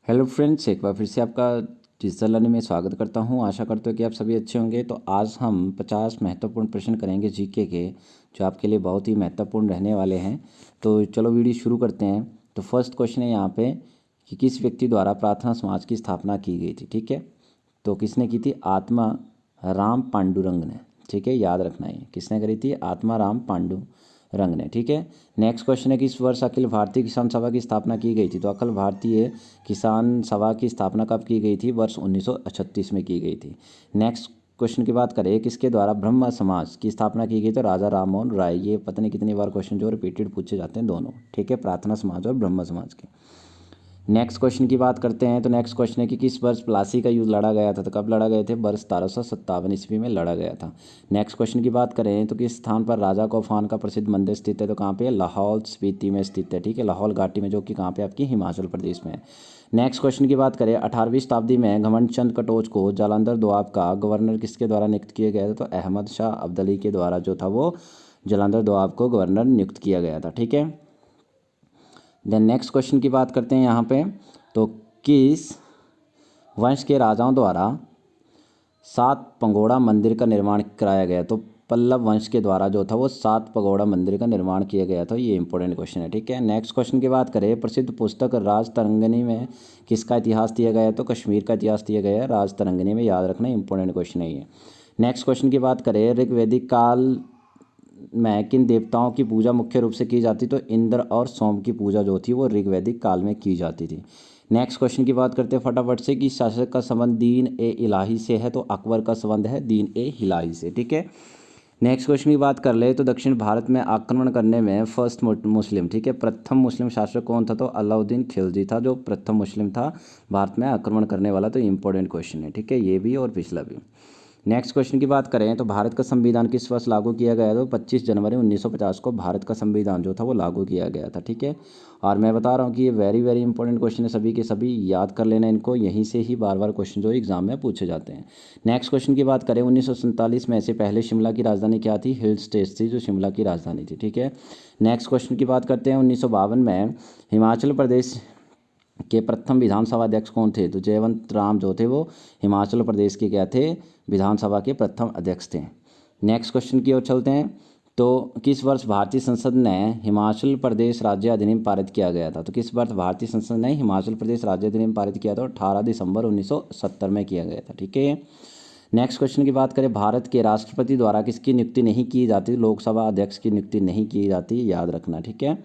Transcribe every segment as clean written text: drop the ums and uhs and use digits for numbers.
Hello friends, एक बार फिर से आपका डिजिटल लर्निंग में स्वागत करता हूं। आशा करते हो कि आप सभी अच्छे होंगे। तो आज हम 50 महत्वपूर्ण प्रश्न करेंगे जीके के, जो आपके लिए बहुत ही महत्वपूर्ण रहने वाले हैं। तो चलो वीडियो शुरू करते हैं। तो फर्स्ट क्वेश्चन है यहाँ पे कि किस व्यक्ति द्वारा प्रार्थना समाज की स्थापना की गई थी। ठीक है, तो किसने की थी? आत्मा राम पांडुरंग ने। ठीक है, याद रखना है किसने करी थी? आत्मा राम पांडुरंग ने। ठीक है, नेक्स्ट क्वेश्चन है कि इस वर्ष अखिल भारतीय किसान सभा की स्थापना की गई थी। तो अखिल भारतीय किसान सभा की स्थापना कब की गई थी? वर्ष 1936 में की गई थी। नेक्स्ट क्वेश्चन की बात करें, किसके द्वारा ब्रह्म समाज की स्थापना की गई? तो राजा राम मोहन राय। ये पता नहीं कितनी बार क्वेश्चन जो रिपीटेड पूछे जाते हैं दोनों। ठीक है, प्रार्थना समाज और ब्रह्म समाज के। नेक्स्ट क्वेश्चन की बात करते हैं। तो नेक्स्ट क्वेश्चन है कि किस वर्ष प्लासी का युद्ध लड़ा गया था? तो कब लड़ा गए थे? वर्ष 1757 ईस्वी में लड़ा गया था। नेक्स्ट क्वेश्चन की बात करें तो किस स्थान पर राजा कौफान का प्रसिद्ध मंदिर स्थित है? तो कहाँ पे? लाहौल स्पीति में स्थित है। ठीक है, लाहौल घाटी में, जो कि कहाँ पे? आपकी हिमाचल प्रदेश में है। नेक्स्ट क्वेश्चन की बात करें, 18वीं शताब्दी में घमंड चंद कटोच को जालंधर दोआब का गवर्नर किसके द्वारा नियुक्त किया गया था? तो अहमद शाह अब्दाली के द्वारा जो था वो जालंधर दोआब को गवर्नर नियुक्त किया गया था। ठीक है, देन नेक्स्ट क्वेश्चन की बात करते हैं यहाँ पे। तो किस वंश के राजाओं द्वारा 7 पगोड़ा मंदिर का निर्माण कराया गया? तो पल्लव वंश के द्वारा जो था वो 7 पगोड़ा मंदिर का निर्माण किया गया था। ये इंपॉर्टेंट क्वेश्चन है। ठीक है, नेक्स्ट क्वेश्चन की बात करें, प्रसिद्ध पुस्तक राज तरंगिणी में किसका इतिहास दिया गया है? तो कश्मीर का इतिहास दिया गया है राज तरंगिणी में। याद रखना, इंपॉर्टेंट क्वेश्चन है ये। नेक्स्ट क्वेश्चन की बात करें, ऋग्वैदिक काल में किन देवताओं की पूजा मुख्य रूप से की जाती? तो इंद्र और सोम की पूजा जो थी वो ऋग्वैदिक काल में की जाती थी। नेक्स्ट क्वेश्चन की बात करते हैं फटाफट से कि शासक का संबंध दीन ए इलाही से है? तो अकबर का संबंध है दीन ए हिलाही से। ठीक है, नेक्स्ट क्वेश्चन की बात कर ले तो दक्षिण भारत में आक्रमण करने में फर्स्ट मुस्लिम, ठीक है, प्रथम मुस्लिम शासक कौन था? तो अलाउद्दीन खिलजी था जो प्रथम मुस्लिम था भारत में आक्रमण करने वाला। तो इंपॉर्टेंट क्वेश्चन है। ठीक है, ये भी और पिछला भी। नेक्स्ट क्वेश्चन की बात करें तो भारत का संविधान किस वर्ष लागू किया गया? तो 25 जनवरी 1950 को भारत का संविधान जो था वो लागू किया गया था। ठीक है, और मैं बता रहा हूँ कि ये वेरी वेरी इंपॉर्टेंट क्वेश्चन है, सभी के सभी याद कर लेना इनको। यहीं से ही बार बार क्वेश्चन जो एग्जाम में पूछे जाते हैं। नेक्स्ट क्वेश्चन की बात करें, 1947 में से पहले शिमला की राजधानी क्या थी? हिल स्टेट थी जो शिमला की राजधानी थी। ठीक है, नेक्स्ट क्वेश्चन की बात करते हैं, 1952 में हिमाचल प्रदेश के प्रथम विधानसभा अध्यक्ष कौन थे? तो जयवंत राम जो थे वो हिमाचल प्रदेश के क्या थे? विधानसभा के प्रथम अध्यक्ष थे। नेक्स्ट क्वेश्चन की ओर चलते हैं। तो किस वर्ष भारतीय संसद ने हिमाचल प्रदेश राज्य अधिनियम पारित किया गया था? तो किस वर्ष भारतीय संसद ने हिमाचल प्रदेश राज्य अधिनियम पारित किया था? 18 दिसंबर 1970 में किया गया था। ठीक है, नेक्स्ट क्वेश्चन की बात करें, भारत के राष्ट्रपति द्वारा किसकी नियुक्ति नहीं की जाती? लोकसभा अध्यक्ष की नियुक्ति नहीं की जाती, याद रखना। ठीक है,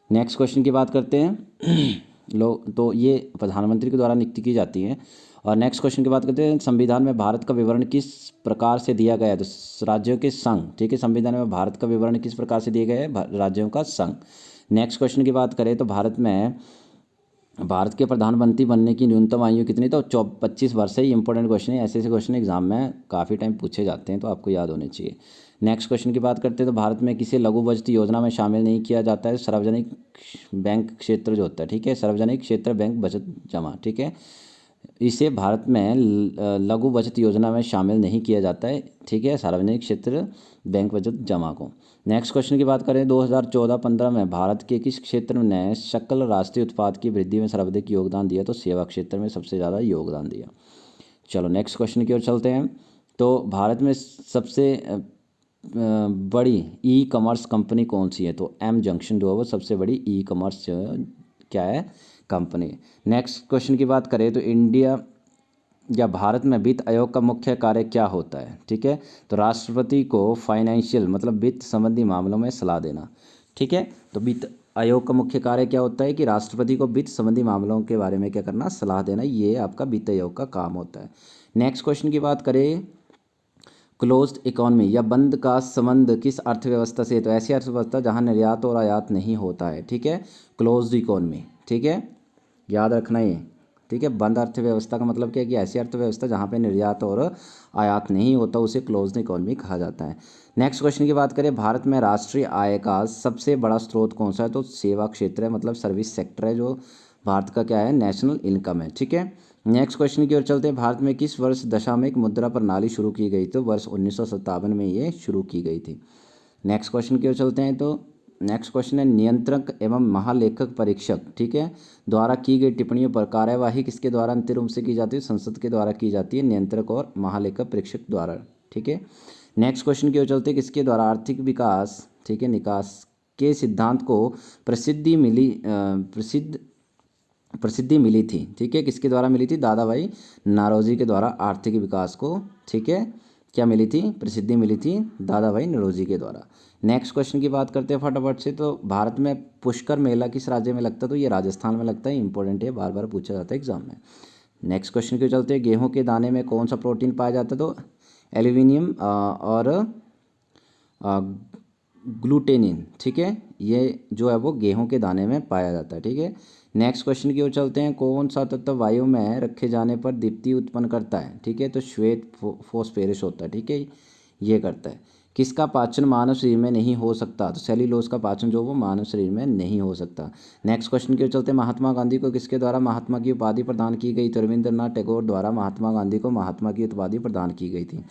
नेक्स्ट क्वेश्चन की बात करते हैं लोग, तो ये प्रधानमंत्री के द्वारा नियुक्ति की जाती है। और नेक्स्ट क्वेश्चन की बात करते हैं, संविधान में भारत का विवरण किस प्रकार से दिया गया है? तो राज्यों के संघ। ठीक है, संविधान में भारत का विवरण किस प्रकार से दिया गया है? राज्यों का संघ। नेक्स्ट क्वेश्चन की बात करें तो भारत के प्रधानमंत्री बनने की न्यूनतम आयु कितनी? तो 25 वर्ष है। इंपॉर्टेंट क्वेश्चन है, ऐसे ऐसे क्वेश्चन एग्जाम में काफ़ी टाइम पूछे जाते हैं, तो आपको याद होने चाहिए। नेक्स्ट क्वेश्चन की बात करते हैं, तो भारत में किसे लघु बचत योजना में शामिल नहीं किया जाता है? सार्वजनिक बैंक क्षेत्र जो होता है, ठीक है, सार्वजनिक क्षेत्र बैंक बचत जमा। ठीक है, इसे भारत में लघु बचत योजना में शामिल नहीं किया जाता है। ठीक है, सार्वजनिक क्षेत्र बैंक बचत जमा को। नेक्स्ट क्वेश्चन की बात करें, 2014-15 में भारत के किस क्षेत्र ने सकल राष्ट्रीय उत्पाद की वृद्धि में सर्वाधिक योगदान दिया? तो सेवा क्षेत्र में सबसे ज़्यादा योगदान दिया। चलो नेक्स्ट क्वेश्चन की ओर चलते हैं। तो भारत में सबसे बड़ी ई कॉमर्स कंपनी कौन सी है? तो एम जंक्शन जो है वो सबसे बड़ी ई कॉमर्स क्या है? कंपनी। नेक्स्ट क्वेश्चन की बात करें तो इंडिया या भारत में वित्त आयोग का मुख्य कार्य क्या होता है? ठीक है, तो राष्ट्रपति को फाइनेंशियल मतलब वित्त संबंधी मामलों में सलाह देना। ठीक है, तो वित्त आयोग का मुख्य कार्य क्या होता है? कि राष्ट्रपति को वित्त संबंधी मामलों के बारे में क्या करना? सलाह देना। ये आपका वित्त आयोग का काम होता है। नेक्स्ट क्वेश्चन की बात करें, क्लोज्ड इकोनॉमी या बंद का संबंध किस अर्थव्यवस्था से? तो ऐसी अर्थव्यवस्था जहां निर्यात और आयात नहीं होता है। ठीक है, क्लोज्ड इकोनॉमी। ठीक है, याद रखना ये। ठीक है, बंद अर्थव्यवस्था का मतलब क्या है? कि ऐसी अर्थव्यवस्था जहाँ पे निर्यात और आयात नहीं होता उसे क्लोज्ड इकोनॉमी कहा जाता है। नेक्स्ट क्वेश्चन की बात करें, भारत में राष्ट्रीय आय का सबसे बड़ा स्रोत कौन सा है? तो सेवा क्षेत्र है, मतलब सर्विस सेक्टर है, जो भारत का क्या है? नेशनल इनकम है। ठीक है, नेक्स्ट क्वेश्चन की ओर चलते हैं, भारत में किस वर्ष दशमिक मुद्रा प्रणाली शुरू की गई? तो वर्ष 1957 में ये शुरू की गई थी। नेक्स्ट क्वेश्चन की ओर चलते हैं, तो नेक्स्ट क्वेश्चन है नियंत्रक एवं महालेखक परीक्षक, ठीक है, द्वारा की गई टिप्पणियों पर कार्यवाही किसके द्वारा अंतिम रूप से की जाती है? संसद के द्वारा की जाती है, नियंत्रक और महालेखक परीक्षक द्वारा, ठीक है। नेक्स्ट क्वेश्चन की ओर चलते किसके द्वारा आर्थिक विकास, ठीक है, निकास के सिद्धांत को प्रसिद्धि मिली थी, ठीक है, किसके द्वारा मिली थी? दादा भाई नारोजी के द्वारा आर्थिक विकास को, ठीक है, क्या मिली थी? प्रसिद्धि मिली थी दादा भाई नौरोजी के द्वारा। नेक्स्ट क्वेश्चन की बात करते हैं फटाफट से। तो भारत में पुष्कर मेला किस राज्य में लगता है? तो ये राजस्थान में लगता है। इंपॉर्टेंट है, बार बार पूछा जाता है एग्जाम में। नेक्स्ट क्वेश्चन के चलते हैं गेहूं के दाने में कौन सा प्रोटीन पाया जाता है? तो एल्यूमिनियम और ग्लूटेनिन, ठीक है, ये जो है वो गेहूं के दाने में पाया जाता है, ठीक है। नेक्स्ट क्वेश्चन की ओर चलते हैं। कौन सा तत्व वायु में रखे जाने पर दीप्ति उत्पन्न करता है? ठीक है, तो श्वेत फॉस्फेरस होता है, ठीक है, ये करता है। किसका पाचन मानव शरीर में नहीं हो सकता? तो सेल्यूलोज का पाचन जो वो मानव शरीर में नहीं हो सकता। नेक्स्ट क्वेश्चन की ओर चलते हैं। महात्मा गांधी को किसके द्वारा महात्मा की उपाधि प्रदान की गई? तो रविंद्रनाथ टैगोर द्वारा महात्मा गांधी को महात्मा की उपाधि प्रदान की गई थी।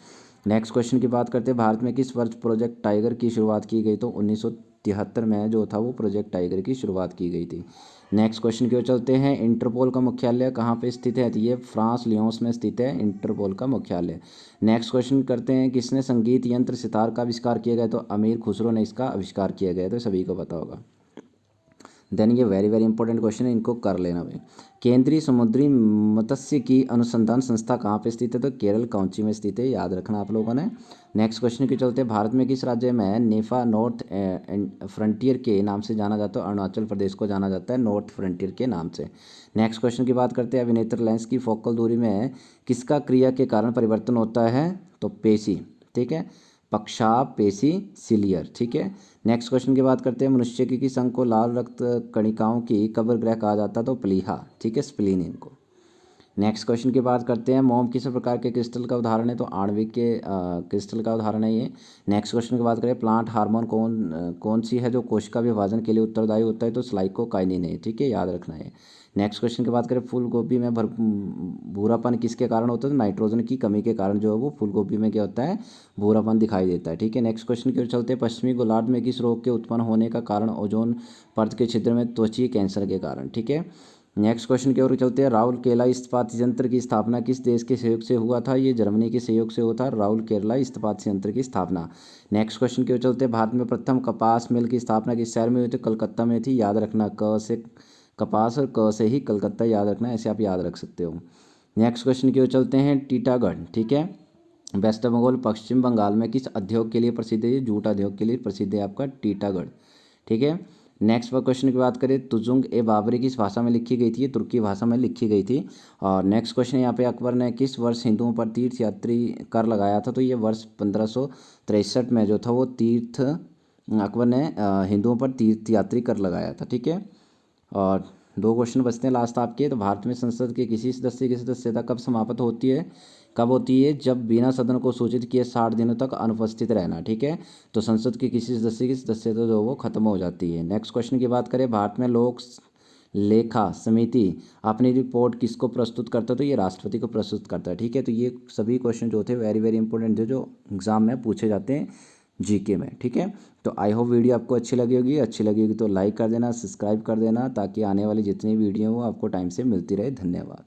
नेक्स्ट क्वेश्चन की बात करते हैं। भारत में किस वर्ष प्रोजेक्ट टाइगर की शुरुआत की गई? तो 1973 में जो था वो प्रोजेक्ट टाइगर की शुरुआत की गई थी। नेक्स्ट क्वेश्चन की ओर चलते हैं। इंटरपोल का मुख्यालय कहाँ पे स्थित है? तो ये फ्रांस लियोंस में स्थित है इंटरपोल का मुख्यालय। नेक्स्ट क्वेश्चन करते हैं। किसने संगीत यंत्र सितार का आविष्कार किया गया? तो अमीर खुसरो ने इसका आविष्कार किया गया, तो सभी को पता होगा। देन ये वेरी वेरी इंपॉर्टेंट क्वेश्चन है, इनको कर लेना भाई। केंद्रीय समुद्री मत्स्य की अनुसंधान संस्था कहाँ पे स्थित है? तो केरल कोच्चि में स्थित है, याद रखना आप लोगों ने। नेक्स्ट क्वेश्चन के चलते भारत में किस राज्य में नेफा नॉर्थ फ्रंटियर के नाम से जाना जाता है? अरुणाचल प्रदेश को जाना जाता है नॉर्थ फ्रंटियर के नाम से। नेक्स्ट क्वेश्चन की बात करते हैं। अभिनेत्र लेंस की फोकल दूरी में किसका क्रिया के कारण परिवर्तन होता है? तो पेशी, ठीक है, पक्षाप पेशी सिलियर, ठीक है। नेक्स्ट क्वेश्चन की बात करते हैं। मनुष्य की किस अंग को लाल रक्त कणिकाओं की कबर ग्रह कहा जाता है? तो प्लीहा, ठीक है, स्प्लीन इनको। नेक्स्ट क्वेश्चन की बात करते हैं। मोम किस प्रकार के क्रिस्टल का उदाहरण है? तो आणविक के क्रिस्टल का उदाहरण है ये। नेक्स्ट क्वेश्चन की बात करें। प्लांट हार्मोन कौन सी है जो कोशिका विभाजन के लिए उत्तरदायी होता है? तो स्लाइकोकाइनिन है, ठीक है, याद रखना है। नेक्स्ट क्वेश्चन की बात करें। फूल गोभी में भूरापन किसके कारण होता है? तो नाइट्रोजन की कमी के कारण जो है वो फूल गोभी में क्या होता है? भूरापन दिखाई देता है, ठीक है। नेक्स्ट क्वेश्चन की ओर चलते हैं। पश्चिमी गोलार्ध में किस रोग के उत्पन्न होने का कारण? ओजोन परत के छिद्र में त्वचीय कैंसर के कारण, ठीक है। नेक्स्ट क्वेश्चन की ओर चलते हैं। राउल केला इस्पात संयंत्र की स्थापना किस देश के सहयोग से हुआ था? ये जर्मनी के सहयोग से हुआ था राउल केला इस्पात संयंत्र की स्थापना। नेक्स्ट क्वेश्चन की ओर चलते हैं। भारत में प्रथम कपास मिल की स्थापना किस शहर में हुई थी? कलकत्ता में थी, याद रखना। क से कपास और क से ही कलकत्ता, याद रखना, ऐसे आप याद रख सकते हो। नेक्स्ट क्वेश्चन की ओर चलते हैं। टीटागढ़, ठीक है, वेस्ट बंगाल पश्चिम बंगाल में किस उद्योग के लिए प्रसिद्ध है? जूट उद्योग के लिए प्रसिद्ध है आपका टीटागढ़, ठीक है। नेक्स्ट क्वेश्चन की बात करें। तुजुंग ए बाबरी किस भाषा में लिखी गई थी? ये तुर्की भाषा में लिखी गई थी। और नेक्स्ट क्वेश्चन यहाँ पे अकबर ने किस वर्ष हिंदुओं पर तीर्थ यात्री कर लगाया था? तो ये वर्ष 1563 में जो था वो अकबर ने हिंदुओं पर तीर्थ यात्री कर लगाया था, ठीक है। और दो क्वेश्चन बचते हैं लास्ट आपके। तो भारत में संसद के किसी सदस्य की सदस्यता कब समाप्त होती है? कब होती है? जब बिना सदन को सूचित किए 60 दिनों तक अनुपस्थित रहना, ठीक है। तो संसद के किसी सदस्य की सदस्यता जो वो खत्म हो जाती है। नेक्स्ट क्वेश्चन की बात करें। भारत में लोक लेखा समिति अपनी रिपोर्ट किसको प्रस्तुत करता है? तो ये राष्ट्रपति को प्रस्तुत करता है, ठीक है। तो ये सभी क्वेश्चन जो थे वेरी वेरी इंपॉर्टेंट थे, जो एग्जाम में पूछे जाते हैं जीके में, ठीक है। तो आई होप वीडियो आपको अच्छी लगी होगी तो लाइक कर देना, सब्सक्राइब कर देना, ताकि आने वाली जितनी वीडियो हो आपको टाइम से मिलती रहे। धन्यवाद।